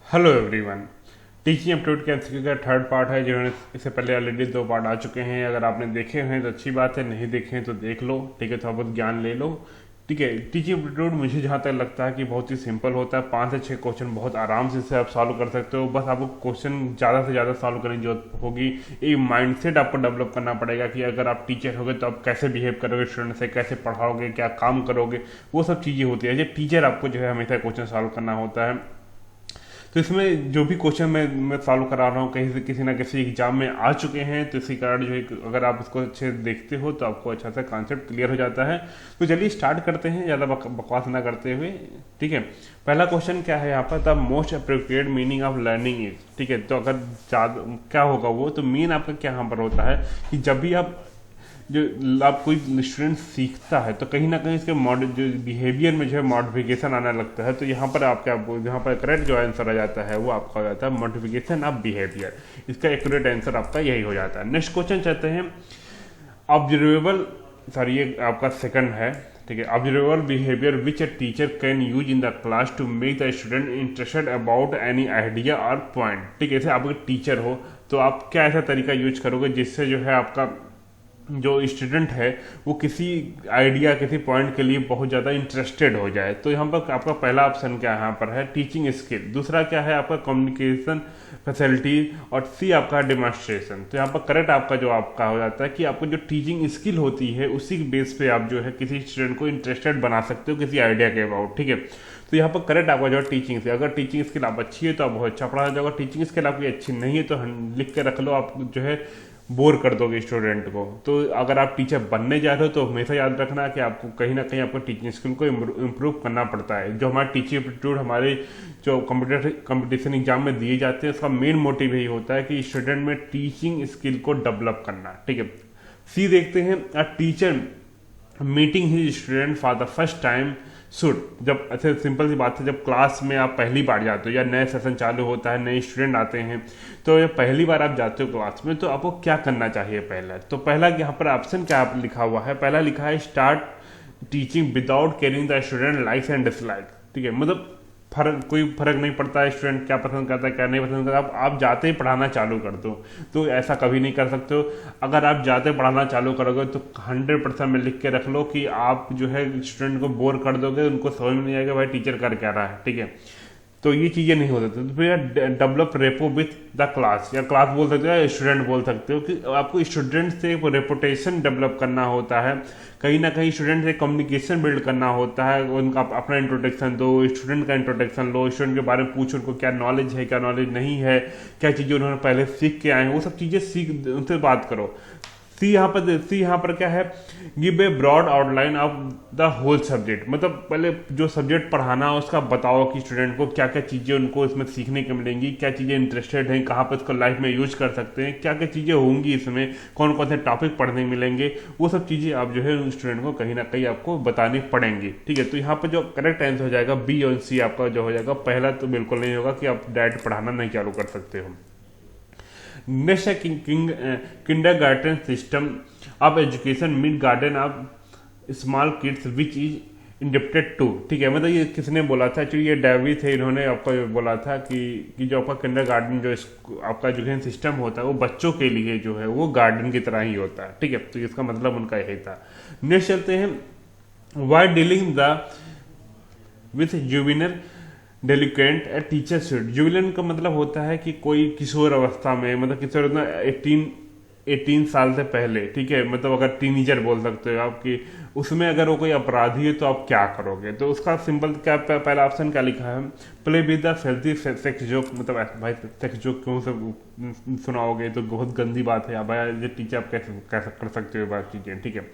Hello everyone. Teaching aptitude के MCQ का third part है, जिन्होंने इससे पहले ऑलरेडी 2 पार्ट आ चुके हैं। अगर आपने देखे हैं तो अच्छी बात है, नहीं देखे हैं तो देख लो, ठीक है, थोड़ा बहुत ज्ञान ले लो। ठीक है, टीचिंग एप्टीट्यूड मुझे जहाँ तक लगता है कि बहुत ही सिंपल होता है। 5 से 6 क्वेश्चन बहुत आराम से इसे आप सॉल्व कर सकते हो। बस आपको क्वेश्चन ज़्यादा से ज़्यादा सॉल्व करने की जरूरत होगी। एक माइंडसेट आपको डेवलप करना पड़ेगा कि अगर आप टीचर होगे तो आप कैसे बिहेव करोगे स्टूडेंट से, कैसे पढ़ाओगे, क्या काम करोगे, वो सब चीज़ें होती है। जो टीचर आपको जो है हमेशा क्वेश्चन सॉल्व करना होता है। तो इसमें जो भी क्वेश्चन मैं सॉल्व करा रहा हूँ कहीं से किसी ना किसी एग्जाम में आ चुके हैं, तो इसी कारण जो है अगर आप इसको अच्छे से देखते हो तो आपको अच्छा सा कॉन्सेप्ट क्लियर हो जाता है। तो चलिए स्टार्ट करते हैं, ज़्यादा बकवास ना करते हुए। ठीक है, पहला क्वेश्चन क्या है यहाँ पर, the most appropriate meaning of learning is. ठीक है, तो अगर ज़्यादा क्या होगा वो, तो मीन आपका क्या यहाँ पर होता है कि जब भी आप कोई स्टूडेंट सीखता है तो कहीं ना कहीं इसके जो बिहेवियर में जो है मॉडिफिकेशन आने लगता है। तो यहाँ पर आपका यहाँ पर करेक्ट जो आंसर आ जाता है वो आपका हो जाता है मॉडिफिकेशन ऑफ बिहेवियर। इसका एक्यूरेट आंसर आपका यही हो जाता है। नेक्स्ट क्वेश्चन चाहते हैं ऑब्जर्वेबल, सॉरी ये आपका सेकंड है। ठीक है, observable behaviour which a teacher can use in the class to make the student interested about any idea और पॉइंट। ठीक है, जैसे आप एक टीचर हो तो आप क्या ऐसा तरीका यूज करोगे जिससे जो है आपका जो स्टूडेंट है वो किसी आइडिया, किसी पॉइंट के लिए बहुत ज़्यादा इंटरेस्टेड हो जाए। तो यहाँ पर आपका पहला ऑप्शन क्या यहाँ पर है, टीचिंग स्किल। दूसरा क्या है आपका कम्युनिकेशन फैसिलिटी, और सी आपका डेमोन्स्ट्रेशन। तो यहाँ पर करेक्ट आपका जो आपका हो जाता है कि आपको जो टीचिंग स्किल होती है उसी के बेस पे आप जो है किसी स्टूडेंट को इंटरेस्टेड बना सकते हो किसी आइडिया के अबाउट। ठीक है, तो यहाँ पर करेक्ट आपका जो टीचिंग से, अगर टीचिंग स्किल आप अच्छी है तो आप बहुत अच्छा पढ़ा जाओगे। टीचिंग स्किल आपकी अच्छी नहीं है तो लिख के रख लो, आप जो है बोर कर दोगे स्टूडेंट को। तो अगर आप टीचर बनने जा रहे हो तो हमेशा याद रखना कि आपको कहीं ना कहीं आपको टीचिंग स्किल को इम्प्रूव करना पड़ता है। जो हमारे टीचिंग एप्टीट्यूड हमारे जो कंपटीशन एग्जाम में दिए जाते हैं उसका मेन मोटिव यही होता है कि स्टूडेंट में टीचिंग स्किल को डेवलप करना। ठीक है, सी देखते हैं, a teacher meeting his student for the first time should. जब ऐसे सिंपल सी बात है, जब क्लास में आप पहली बार जाते हो या नए सेशन चालू होता है, नए स्टूडेंट आते हैं, तो ये पहली बार आप जाते हो क्लास में तो आपको क्या करना चाहिए पहले। तो पहला यहाँ पर ऑप्शन क्या लिखा हुआ है, पहला लिखा है start teaching without caring the student likes and dislike. ठीक है, मतलब कोई फर्क नहीं पड़ता है स्टूडेंट क्या पसंद करता है क्या नहीं पसंद करता, आप जाते ही पढ़ाना चालू कर दो। तो ऐसा कभी नहीं कर सकते हो। अगर आप जाते पढ़ाना चालू करोगे तो 100% में लिख के रख लो कि आप जो है स्टूडेंट को बोर कर दोगे, उनको समझ में नहीं आएगा भाई टीचर कर क्या रहा है। ठीक है, तो ये चीज़ें नहीं हो सकती। तो फिर develop repo with the class, या क्लास बोल सकते हो या स्टूडेंट बोल सकते हो, कि आपको स्टूडेंट से एक रेपुटेशन डेवलप करना होता है। कहीं ना कहीं स्टूडेंट से कम्युनिकेशन बिल्ड करना होता है। उनका अपना इंट्रोडक्शन दो, स्टूडेंट का इंट्रोडक्शन लो, स्टूडेंट के बारे में पूछो उनको क्या नॉलेज है क्या नॉलेज नहीं है, क्या चीज़ें उन्होंने पहले सीख के आए हैं, वो सब चीज़ें सीख उनसे बात करो। सी यहाँ पर क्या है, give a broad outline of the whole subject. मतलब पहले जो सब्जेक्ट पढ़ाना है उसका बताओ कि स्टूडेंट को क्या क्या चीज़ें उनको इसमें सीखने को मिलेंगी, क्या चीज़ें इंटरेस्टेड हैं, कहाँ पर इसको लाइफ में यूज कर सकते हैं, क्या क्या चीज़ें होंगी इसमें, कौन कौन से टॉपिक पढ़ने मिलेंगे, वो सब चीज़ें आप जो है स्टूडेंट को कहीं ना कहीं आपको बतानी पड़ेंगी। ठीक है, तो यहाँ पर जो करेक्ट आंसर हो जाएगा बी और सी आपका जो हो जाएगा। पहला तो बिल्कुल नहीं होगा कि आप डायरेक्ट पढ़ाना नहीं चालू कर सकते हो। नेक्स्ट है kindergarten system of education mid garden of small kids which is indebted to. ठीक है, मतलब ये किसने बोला था, एक्चुअली ये डेवी थे, इन्होंने आपको बोला था कि जो आपका किंडरगार्टन जो आपका एजुकेशन सिस्टम होता है वो बच्चों के लिए जो है वो गार्डन की तरह ही होता है। ठीक है, तो इसका मतलब उनका यही था। नेक्स्ट चलते हैं, why dealing the with juvenile delinquent a teacher should. जुविलन का मतलब होता है कि कोई किशोर अवस्था में, मतलब किशोर 18 साल से पहले। ठीक है, मतलब अगर टीनेजर बोल सकते हो आपकी, उसमें अगर वो कोई अपराधी है तो आप क्या करोगे। तो उसका सिंपल क्या पहला ऑप्शन क्या लिखा है, play with the filthy sex joke. मतलब भाई सेक्स जोक क्यों से सुनाओगे, तो बहुत गंदी बात है भाई, ये टीचर आप कैसे कर सकते हो बात चीजें। ठीक है,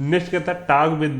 नेक्स्ट कहता है talk with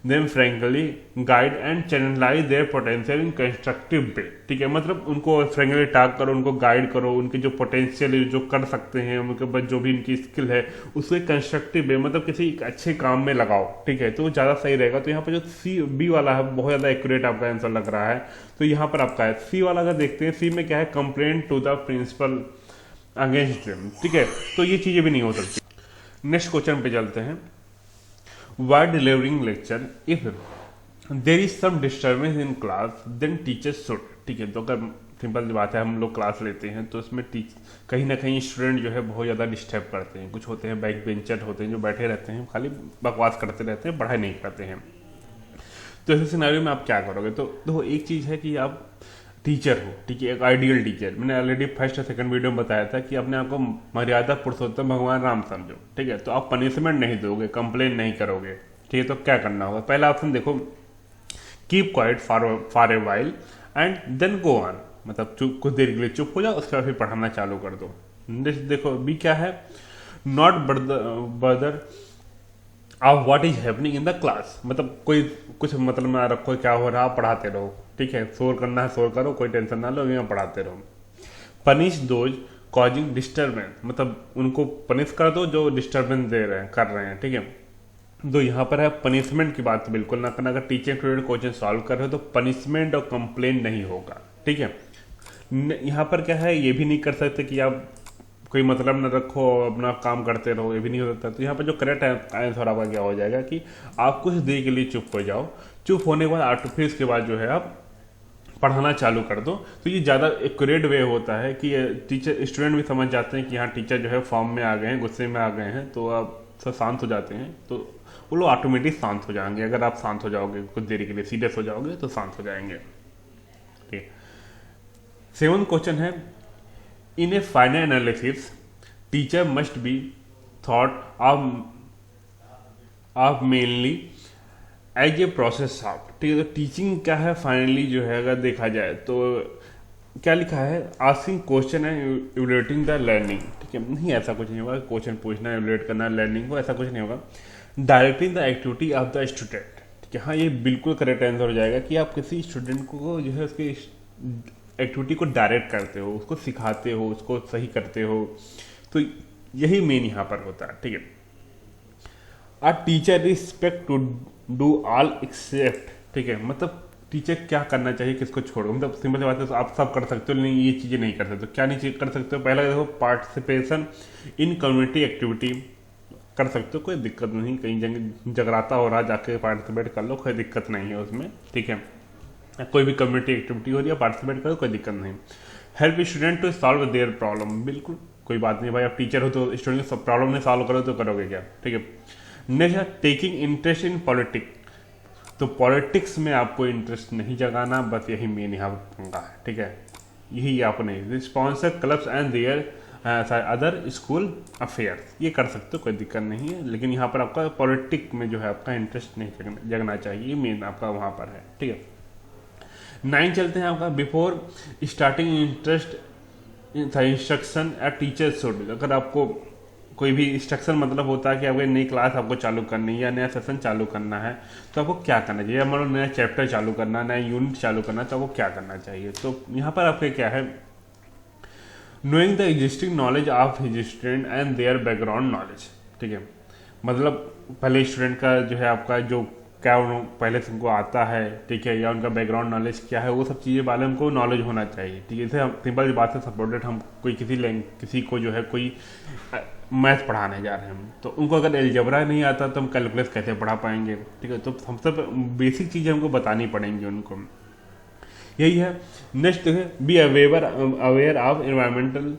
them frankly guide and channelise their potential in constructive way. ठीक है, मतलब उनको फ्रेंकली टॉक करो, उनको गाइड करो, उनके जो पोटेंशियल जो कर सकते हैं, उनके पास जो भी इनकी स्किल है उसको कंस्ट्रक्टिव वे, मतलब किसी अच्छे काम में लगाओ। ठीक है, तो वो ज़्यादा सही रहेगा। तो यहाँ पर जो सी बी वाला है बहुत ज़्यादा एक्यूरेट आपका आंसर लग रहा है। तो यहाँ पर आपका है सी वाला। अगर देखते हैं सी में क्या है, complaint to the principal against them. ठीक है, तो ये चीज़ें भी नहीं हो सकती। नेक्स्ट क्वेश्चन पे चलते हैं, while delivering lecture if there is some disturbance in class then teachers should। ठीक है, तो अगर सिंपल सी बात है, हम लोग क्लास लेते हैं तो उसमें कहीं ना कहीं स्टूडेंट जो है बहुत ज़्यादा डिस्टर्ब करते हैं। कुछ होते हैं बैक बेंचर होते हैं जो बैठे रहते हैं, खाली बकवास करते रहते हैं, पढ़ाई नहीं करते हैं। तो ऐसे सिनेरियो में आप क्या करोगे? तो देखो, एक चीज़ है कि आप टीचर हो, ठीक है, एक आइडियल टीचर। मैंने ऑलरेडी फर्स्ट और सेकंड वीडियो में बताया था कि अपने आप को मर्यादा पुरुषोत्तम भगवान राम समझो, ठीक है। तो आप पनिशमेंट नहीं दोगे, कंप्लेन नहीं करोगे, ठीक है। तो क्या करना होगा? पहला ऑप्शन देखो, keep quiet for a while and then go on, मतलब कुछ देर के लिए चुप हो जाओ, उसके बाद फिर पढ़ाना चालू कर दो। देखो बी क्या है, नॉट बदर of what is happening in the class, मतलब कोई कुछ मतलब ना रखो क्या हो रहा, पढ़ाते रहो, ठीक है। शोर करना है शोर करो, कोई टेंशन ना लो, यहाँ पढ़ाते रहो। पनिश दोज कॉजिंग डिस्टर्बेंस, मतलब उनको पनिश कर दो जो डिस्टर्बेंस दे रहे हैं, कर रहे हैं, ठीक है। तो यहाँ पर है पनिशमेंट की बात तो बिल्कुल ना करना। अगर टीचर स्टूडेंट क्वेश्चन सॉल्व कर रहे हो तो पनिशमेंट और कंप्लेन नहीं होगा, ठीक है। यहाँ पर क्या है, ये भी नहीं कर सकते कि आप कोई मतलब न रखो, अपना काम करते रहो, ये भी नहीं हो सकता। तो यहाँ पर जो करेक्ट आंसर आपका क्या हो जाएगा कि आप कुछ देर के लिए चुप हो जाओ, चुप होने के बाद फिर इसके बाद जो है आप पढ़ाना चालू कर दो। तो ये ज़्यादा एक्यूरेट वे होता है कि टीचर स्टूडेंट भी समझ जाते हैं कि हाँ टीचर जो है फॉर्म में आ गए हैं, गुस्से में आ गए हैं, तो आप सब शांत हो जाते हैं, तो वो लोग ऑटोमेटिक शांत हो जाएंगे। अगर आप शांत हो जाओगे, कुछ देर के लिए सीरियस हो जाओगे तो शांत हो जाएंगे, ठीक। 7th क्वेश्चन है, in a final analysis teacher must be thought of mainly as a process of, ठीक है। तो टीचिंग क्या है फाइनली जो है, अगर देखा जाए तो क्या लिखा है, आस्किंग क्वेश्चन है इवैल्यूएटिंग द लर्निंग, ठीक है। नहीं, ऐसा कुछ नहीं होगा, क्वेश्चन पूछना इवैल्यूएट करना लर्निंग को, ऐसा कुछ नहीं होगा। Directing the activity of the student, ठीक है। हाँ, ये बिल्कुल करेक्ट आंसर हो जाएगा कि आप किसी स्टूडेंट को जो है उसकी एक्टिविटी को डायरेक्ट करते हो, उसको सिखाते हो, उसको सही करते हो, तो यही मेन यहाँ पर होता है, ठीक है। A teacher respect to do all except, ठीक है। मतलब टीचर क्या करना चाहिए, किसको छोड़ो, मतलब सिंपल सी बात है, तो आप सब कर सकते हो, नहीं ये चीज़ें नहीं कर सकते। क्या नहीं कर सकते हो? पहला देखो, पार्टिसिपेशन इन कम्युनिटी एक्टिविटी कर सकते हो, कोई दिक्कत नहीं। कहीं जगराता हो रहा, जाके पार्टिसिपेट कर लो, कोई दिक्कत नहीं है उसमें, ठीक है। कोई भी कम्युनिटी एक्टिविटी हो रही है, पार्टिसिपेट करो, कोई दिक्कत नहीं। Help student to solve their problem, बिल्कुल कोई बात नहीं भाई, आप टीचर हो तो स्टूडेंट की प्रॉब्लम नहीं सॉल्व करो तो करोगे क्या, ठीक है। Next, taking interest in politics, तो पॉलिटिक्स में आपको इंटरेस्ट नहीं जगाना, बस यही मेन यहाँ पंगा है, ठीक है। यही आपको नहीं, sponsor clubs and their other school affairs, ये कर सकते हो, कोई दिक्कत नहीं है। लेकिन यहाँ पर आपका पॉलिटिक्स में जो है आपका इंटरेस्ट नहीं जगना चाहिए, मेन आपका वहाँ पर है, ठीक है। 9 चलते हैं आपका, before starting instruction at teacher should, अगर आपको कोई भी इंस्ट्रक्शन मतलब होता है कि आपको नई क्लास आपको चालू करनी है या नया सेशन चालू करना है, तो आपको क्या करना चाहिए? मतलब नया चैप्टर चालू करना, नया यूनिट चालू करना, तो आपको क्या करना चाहिए? तो यहाँ पर आपके क्या है, knowing the existing knowledge of his student and their background knowledge, ठीक है। मतलब पहले स्टूडेंट का जो है आपका जो क्या पहले से उनको आता है, ठीक है, या उनका बैकग्राउंड नॉलेज क्या है, वो सब चीज़ें बारे में हमको नॉलेज होना चाहिए, ठीक है। जैसे हम सिंपल बात से सपोर्टेड, हम कोई किसी को जो है कोई मैथ पढ़ाने जा रहे हैं, तो उनको अगर एलजेब्रा नहीं आता तो हम कैलकुलस कैसे पढ़ा पाएंगे, ठीक है। तो हम सब बेसिक चीज़ें हमको बतानी पड़ेंगी उनको, यही है। नेक्स्ट है, be aware of environmental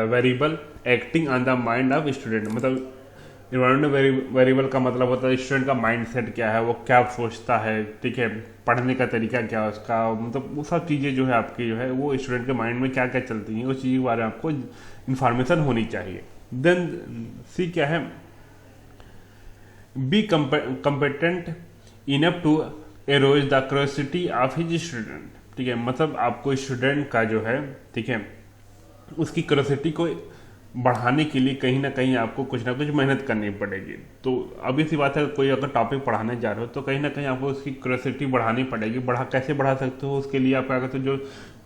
variable acting on the mind of student, मतलब इन्वायरमेंटल वेरिएबल का मतलब होता है स्टूडेंट का माइंड सेट क्या है, वो क्या सोचता है, ठीक है, पढ़ने का तरीका क्या है उसका, मतलब वो सब चीज़ें जो है आपकी जो है वो स्टूडेंट के माइंड में क्या क्या चलती हैं, उस चीज़ के बारे में आपको इन्फॉर्मेशन होनी चाहिए। देन सी क्या है, be competent enough to arouse the curiosity of his student, ठीक है। मतलब आपको स्टूडेंट का जो है, ठीक है, उसकी क्यूरियोसिटी को बढ़ाने के लिए कहीं ना कहीं आपको कुछ ना कुछ मेहनत करनी पड़ेगी। तो अभी सी बात है, कोई अगर टॉपिक पढ़ाने जा रहे हो तो कहीं ना कहीं आपको उसकी क्यूरियोसिटी बढ़ानी पड़ेगी। कैसे बढ़ा सकते हो? उसके लिए आप क्या करते हो, जो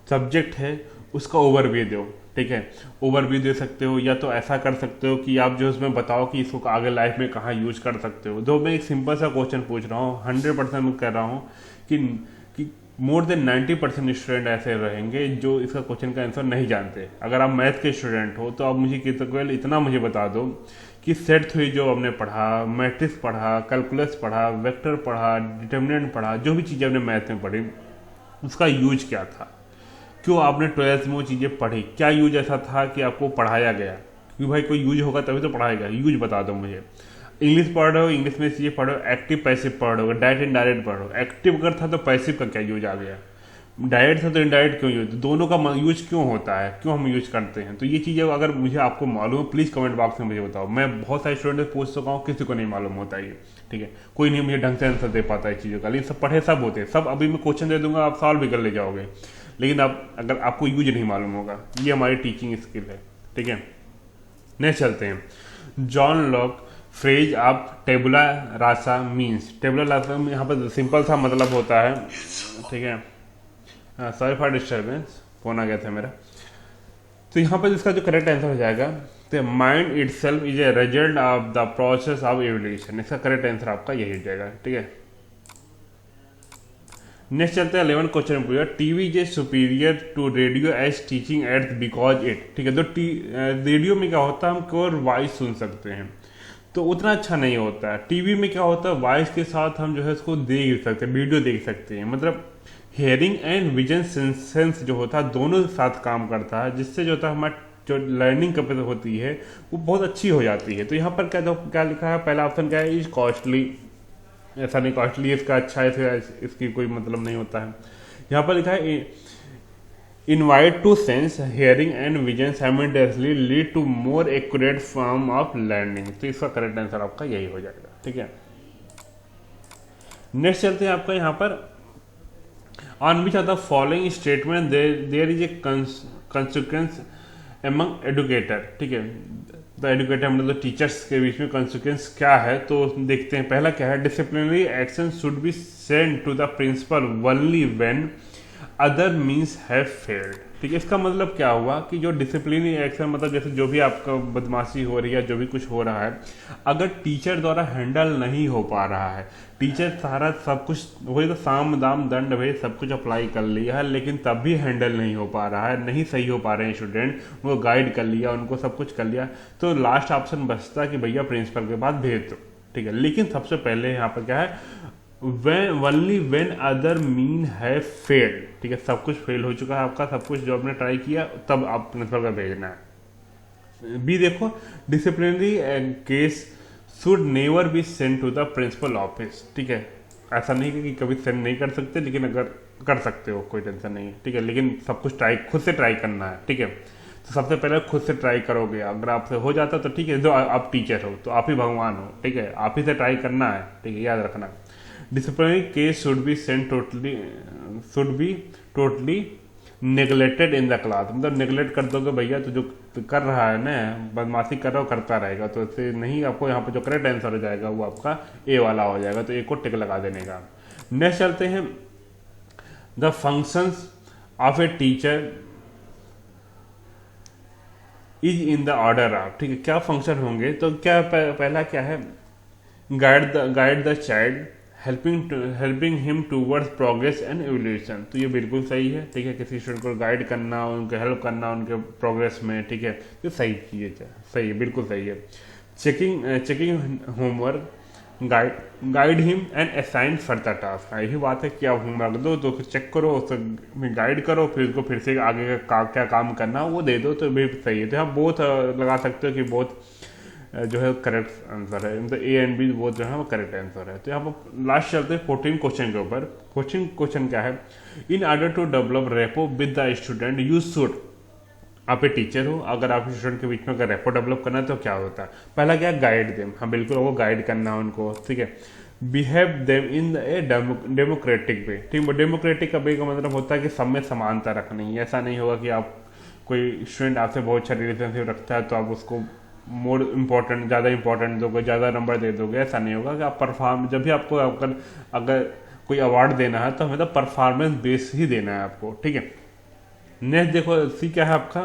सब्जेक्ट है उसका ओवरव्यू दो, ठीक है, ओवरव्यू दे सकते हो, या तो ऐसा कर सकते हो कि आप जो उसमें बताओ कि इसको आगे लाइफ में कहाँ यूज कर सकते हो। जो मैं एक सिंपल सा क्वेश्चन पूछ रहा हूँ, 100% मैं कह रहा हूँ कि मोर देन 90% स्टूडेंट ऐसे रहेंगे जो इसका क्वेश्चन का आंसर नहीं जानते। अगर आप मैथ के स्टूडेंट हो तो आप मुझे केवल इतना मुझे बता दो कि सेट थ्योरी जो हमने पढ़ा, मैट्रिक्स पढ़ा, कैलकुलस पढ़ा, वेक्टर पढ़ा, डिटर्मिनेंट पढ़ा, जो भी चीज़ें हमने मैथ में पढ़ी उसका यूज क्या था, क्यों आपने 12th में वो चीज़ें पढ़ी, क्या यूज ऐसा था कि आपको पढ़ाया गया, क्योंकि भाई कोई यूज होगा तभी तो पढ़ाएगा, यूज बता दो मुझे। इंग्लिश पढ़ रहे हो, इंग्लिश में चीज़ें पढ़ो, एक्टिव पैसिव पढ़ रहे हो, डायरेक्ट इनडायरेक्ट पढ़ो। एक्टिव अगर था तो पैसिव का क्या यूज आ गया, डायरेक्ट था तो इनडायरेक्ट क्यों यूज, दोनों का यूज क्यों होता है, क्यों हम यूज करते हैं। तो ये चीज़ें अगर मुझे आपको मालूम है प्लीज़ कमेंट बॉक्स में मुझे बताओ। मैं बहुत सारे स्टूडेंट से पूछ चुका हूँ, किसी को नहीं मालूम होता ये, ठीक है, कोई नहीं मुझे ढंग से आंसर दे पाता है चीज़ों का, लेकिन सब पढ़े सब होते हैं सब। अभी मैं क्वेश्चन दे दूंगा आप सॉल्व भी कर ले जाओगे, लेकिन आप अगर आपको यूज नहीं मालूम होगा, ये हमारी टीचिंग स्किल है, ठीक है। नेक्स्ट चलते हैं। जॉन लॉक फ्रेज आप टेबुला रासा मीन्स, टेबुला रासा में यहाँ पर सिंपल सा मतलब होता है, ठीक है। सॉरी फॉर डिस्टर्बेंस, फोन आ गया था मेरा। तो यहाँ पर इसका जो करेक्ट आंसर हो जाएगा, तो mind it self is a result of the process of evolution, इसका करेक्ट आंसर आपका यही हो जाएगा, ठीक है। नेक्स्ट चलते हैं 11 क्वेश्चन पूरा। TV is superior to radio as teaching aid because it, ठीक है। तो रेडियो में क्या होता है, हम केवल वॉइस सुन सकते हैं तो उतना अच्छा नहीं होता है। टीवी में क्या होता है, वॉइस के साथ हम जो है उसको देख सकते हैं, वीडियो देख सकते हैं, मतलब हेयरिंग एंड विजन सेंस जो होता है दोनों साथ काम करता है, जिससे जो होता है हमारा जो लर्निंग कैपेसिटी होती है वो बहुत अच्छी हो जाती है। तो यहाँ पर क्या लिखा है, पहला ऑप्शन क्या है, इज कॉस्टली, ऐसा नहीं कॉस्टली इसका अच्छा है, इसकी कोई मतलब नहीं होता है। यहाँ पर लिखा है invite to sense hearing and vision simultaneously lead to more accurate form of learning, तो इसका करेक्ट आंसर आपका यही हो जाएगा, ठीक है। नेक्स्ट चलते हैं आपका यहाँ पर, on which of the following statement there is a consequence among educator, ठीक है। द एडुकेटर मतलब टीचर्स के बीच में कंसिक्वेंस क्या है, तो देखते हैं। पहला क्या है, disciplinary action should be send to the principal only when other means have failed, ठीक है। इसका मतलब क्या हुआ कि जो डिसिप्लिनरी एक्शन मतलब जैसे जो भी आपका बदमाशी हो रही है, जो भी कुछ हो रहा है, अगर टीचर द्वारा हैंडल नहीं हो पा रहा है, टीचर सारा सब कुछ वही तो साम दाम दंड भाई सब कुछ अप्लाई कर लिया है, लेकिन तब भी हैंडल नहीं हो पा रहा है, नहीं सही हो पा रहे हैं स्टूडेंट, उनको गाइड कर लिया, उनको सब कुछ कर लिया, तो लास्ट ऑप्शन बचता है कि भैया प्रिंसिपल के पास भेज दो, ठीक है। लेकिन सबसे पहले यहाँ पर क्या है, ओनली व्हेन अदर मीन है फेल्ड, ठीक है। सब कुछ फेल हो चुका है आपका, सब कुछ जो आपने ट्राई किया, तब आप प्रिंसिपल का भेजना है। बी देखो, disciplinary case should never be send to the principal office, ठीक है। ऐसा नहीं कि कभी सेंड नहीं कर सकते, लेकिन अगर कर सकते हो कोई टेंशन नहीं है, ठीक है। लेकिन सब कुछ ट्राई खुद से ट्राई करना है, ठीक है। तो सबसे पहले खुद से ट्राई करोगे, अगर आपसे हो जाता तो ठीक है, जो आप टीचर हो तो आप ही भगवान हो, ठीक है, आप ही से ट्राई करना है, ठीक है, याद रखना। Disciplinary case should be totally neglected in the class, मतलब नेग्लेक्ट कर दोगे भैया तो जो कर रहा है ना, बदमाशी कर रहा हो करता रहेगा, तो इससे नहीं, आपको यहाँ पर जो करेक्ट आंसर हो जाएगा वो आपका ए वाला हो जाएगा, तो ए को टिक लगा देने का। नेक्स्ट चलते हैं, the functions of a teacher is in the order of, ठीक है। क्या फंक्शन होंगे, तो क्या पहला क्या है, guide the child, helping him towards progress and evolution, तो ये बिल्कुल सही है, ठीक है। किसी स्टूडेंट को गाइड करना, उनको हेल्प करना उनके प्रोग्रेस में, ठीक है, तो सही चीज़ है, सही है, बिल्कुल सही है। Checking homework, guide him and assign for the task, यही बात है कि आप होमवर्क दो तो फिर चेक करो, उसको गाइड करो, फिर उसको फिर से आगे का क्या काम करना वो दे दो, तो भी सही है। तो यहाँ बहुत लगा सकते हो कि बहुत जो है करेक्ट आंसर है, मतलब ए एंड बी वो जो है वो करेक्ट आंसर है। तो यहाँ पर लास्ट चलते हैं 14 क्वेश्चन के ऊपर। 14 क्वेश्चन क्या है, in order to develop rapport with the student you should, आप एक टीचर हो, अगर आप स्टूडेंट के बीच में अगर रेपो डेवलप करना है तो क्या होता है, पहला क्या गाइड देम, हाँ बिल्कुल वो गाइड करना उनको, ठीक है। Behave them in a democratic वे, ठीक है। डेमोक्रेटिक का वे का मतलब होता है कि सब में समानता रखनी है, ऐसा नहीं होगा कि आप कोई स्टूडेंट आपसे बहुत अच्छा रिलेशनशिप रखता है तो आप उसको मोर इम्पोर्टेंट ज़्यादा इंपॉर्टेंट दोगे, ज़्यादा नंबर दे दोगे, ऐसा नहीं होगा कि आप परफॉर्म, जब भी आपको अगर कोई अवार्ड देना है तो हमें तो परफॉर्मेंस बेस ही देना है आपको, ठीक है। नेक्स्ट देखो, सी क्या है आपका,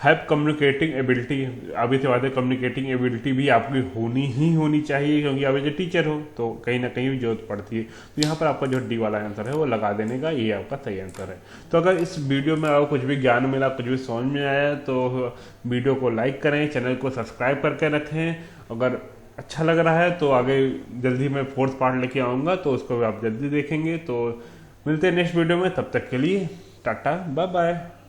हैव कम्युनिकेटिंग एबिलिटी, अभी से बात है कम्युनिकेटिंग एबिलिटी भी आपकी होनी चाहिए, क्योंकि आप जो टीचर हो तो कहीं ना कहीं जरूरत पड़ती है। तो यहाँ पर आपका जो डी वाला आंसर है वो लगा देने का, ये आपका सही आंसर है। तो अगर इस वीडियो में आपको कुछ भी ज्ञान मिला, कुछ भी समझ में आया, तो वीडियो को लाइक करें, चैनल को सब्सक्राइब करके रखें। अगर अच्छा लग रहा है तो आगे जल्दी मैं 4th पार्ट लेके आऊँगा, तो उसको भी आप जल्दी देखेंगे। तो मिलते हैं नेक्स्ट वीडियो में, तब तक के लिए टाटा बाय बाय।